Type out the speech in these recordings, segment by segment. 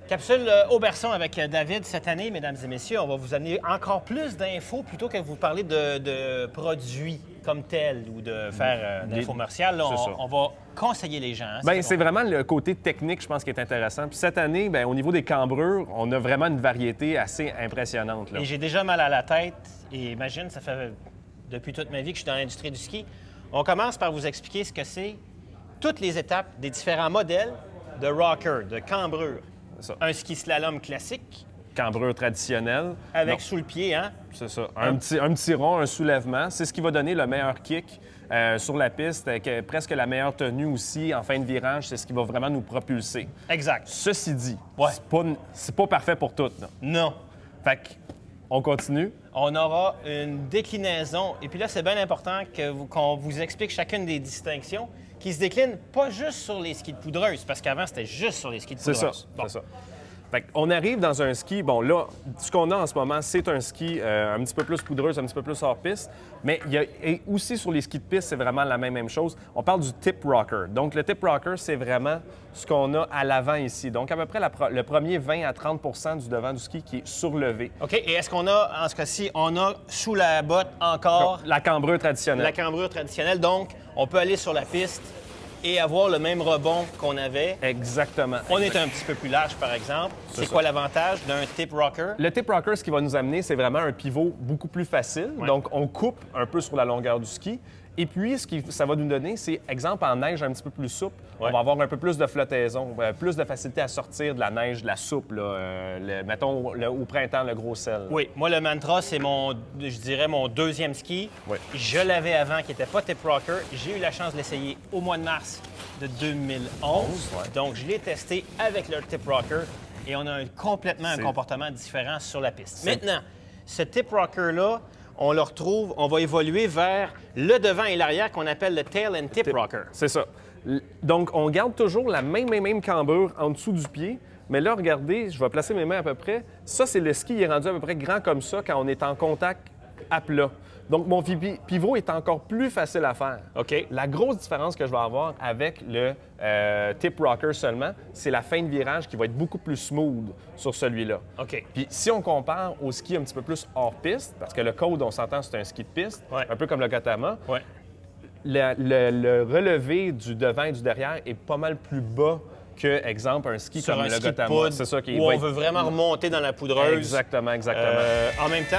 Capsule Auberçon avec David. Cette année, mesdames et messieurs, on va vous amener encore plus d'infos plutôt que vous parler de produits comme tels ou de faire d'infomercial. On va conseiller les gens. Hein, bien, c'est vraiment le côté technique, je pense, qui est intéressant. Puis cette année, bien, au niveau des cambrures, on a vraiment une variété assez impressionnante. Là. Et j'ai déjà mal à la tête. Et imagine, ça fait depuis toute ma vie que je suis dans l'industrie du ski. On commence par vous expliquer ce que c'est, toutes les étapes des différents modèles de rocker, de cambrure. Un ski slalom classique. Cambrure traditionnelle. Avec sous le pied, hein? C'est ça. Un petit rond, un soulèvement. C'est ce qui va donner le meilleur kick sur la piste, avec presque la meilleure tenue aussi en fin de virage. C'est ce qui va vraiment nous propulser. Exact. Ceci dit, c'est pas parfait pour toutes. Là. Non. Fait qu'on continue. On aura une déclinaison. Et puis là, c'est bien important qu'on vous explique chacune des distinctions qui se déclinent pas juste sur les skis de poudreuse, parce qu'avant, c'était juste sur les skis de poudreuse. C'est ça. Bon. C'est ça. Fait qu'on arrive dans un ski, bon là, ce qu'on a en ce moment, c'est un ski un petit peu plus poudreuse, un petit peu plus hors piste, mais il y a et aussi sur les skis de piste, c'est vraiment la même chose. On parle du tip rocker. Donc le tip rocker, c'est vraiment ce qu'on a à l'avant ici. Donc à peu près le premier 20 à 30 du devant du ski qui est surlevé. OK. Et est-ce qu'on a, en ce cas-ci, on a sous la botte encore... La cambrure traditionnelle. La cambrure traditionnelle. Donc, on peut aller sur la piste et avoir le même rebond qu'on avait. Exactement. On est un petit peu plus large, par exemple. C'est quoi l'avantage d'un tip rocker? Le tip rocker, ce qui va nous amener, c'est vraiment un pivot beaucoup plus facile. Ouais. Donc, on coupe un peu sur la longueur du ski. Et puis, ce que ça va nous donner, c'est, exemple, en neige un petit peu plus souple, on va avoir un peu plus de flottaison, plus de facilité à sortir de la neige, de la soupe, là, mettons au printemps, le gros sel. Oui, moi, le Mantra, c'est je dirais, mon deuxième ski. Oui. Je l'avais avant, qui n'était pas tip rocker. J'ai eu la chance de l'essayer au mois de mars de 2011. Ouais. Donc, je l'ai testé avec le tip rocker et on a complètement un comportement différent sur la piste. Maintenant, ce tip rocker-là, on le retrouve, on va évoluer vers le devant et l'arrière qu'on appelle le tail and tip rocker. C'est ça. Donc, on garde toujours la même cambrure en dessous du pied. Mais là, regardez, je vais placer mes mains à peu près. Ça, c'est le ski, il est rendu à peu près grand comme ça quand on est en contact à plat. Donc, mon pivot est encore plus facile à faire. OK. La grosse différence que je vais avoir avec le tip rocker seulement, c'est la fin de virage qui va être beaucoup plus smooth sur celui-là. OK. Puis si on compare au ski un petit peu plus hors piste, parce que le Code, on s'entend, c'est un ski de piste, un peu comme le Gautama, le relevé du devant et du derrière est pas mal plus bas que, exemple, un ski comme le Gautama. C'est ça qui où on veut vraiment remonter dans la poudreuse. Exactement. En même temps,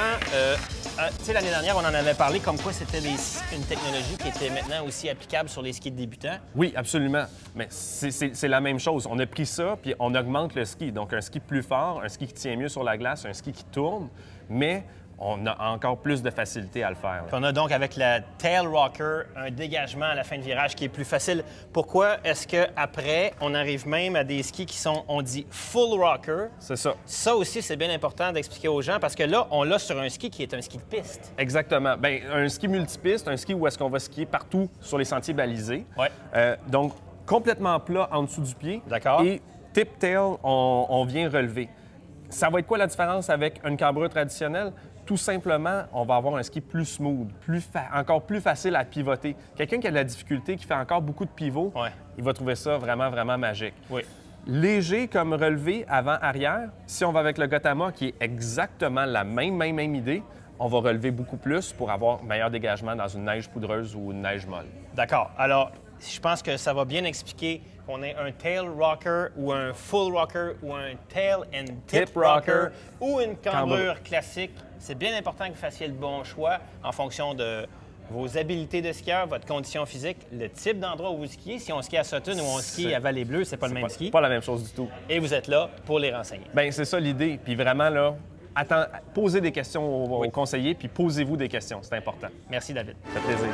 tu sais, l'année dernière, on en avait parlé comme quoi c'était une technologie qui était maintenant aussi applicable sur les skis de débutants. Oui, absolument. Mais c'est la même chose. On a pris ça, puis on augmente le ski. Donc, un ski plus fort, un ski qui tient mieux sur la glace, un ski qui tourne, mais on a encore plus de facilité à le faire. On a donc, avec la tail rocker, un dégagement à la fin de virage qui est plus facile. Pourquoi est-ce qu'après, on arrive même à des skis qui sont, on dit, full rocker? C'est ça. Ça aussi, c'est bien important d'expliquer aux gens parce que là, on l'a sur un ski qui est un ski de piste. Exactement. Bien, un ski multipiste, un ski où est-ce qu'on va skier partout sur les sentiers balisés. Ouais. Donc, complètement plat en dessous du pied. D'accord. Et tip-tail, on vient relever. Ça va être quoi la différence avec une cambrure traditionnelle? Tout simplement, on va avoir un ski plus smooth, encore plus facile à pivoter. Quelqu'un qui a de la difficulté, qui fait encore beaucoup de pivots, il va trouver ça vraiment, vraiment magique. Oui. Léger comme relevé avant-arrière. Si on va avec le Gautama, qui est exactement la même idée, on va relever beaucoup plus pour avoir meilleur dégagement dans une neige poudreuse ou une neige molle. D'accord. Alors, je pense que ça va bien expliquer qu'on ait un tail rocker ou un full rocker ou un tail and tip rocker ou une cambrure classique. C'est bien important que vous fassiez le bon choix en fonction de vos habiletés de skieur, votre condition physique, le type d'endroit où vous skiez. Si on skie à Sutton ou on skie à Vallée-Bleue, c'est pas le même ski. Pas la même chose du tout. Et vous êtes là pour les renseigner. Bien, c'est ça l'idée. Puis vraiment, là, posez des questions aux conseillers, puis posez-vous des questions. C'est important. Merci, David. Ça fait plaisir.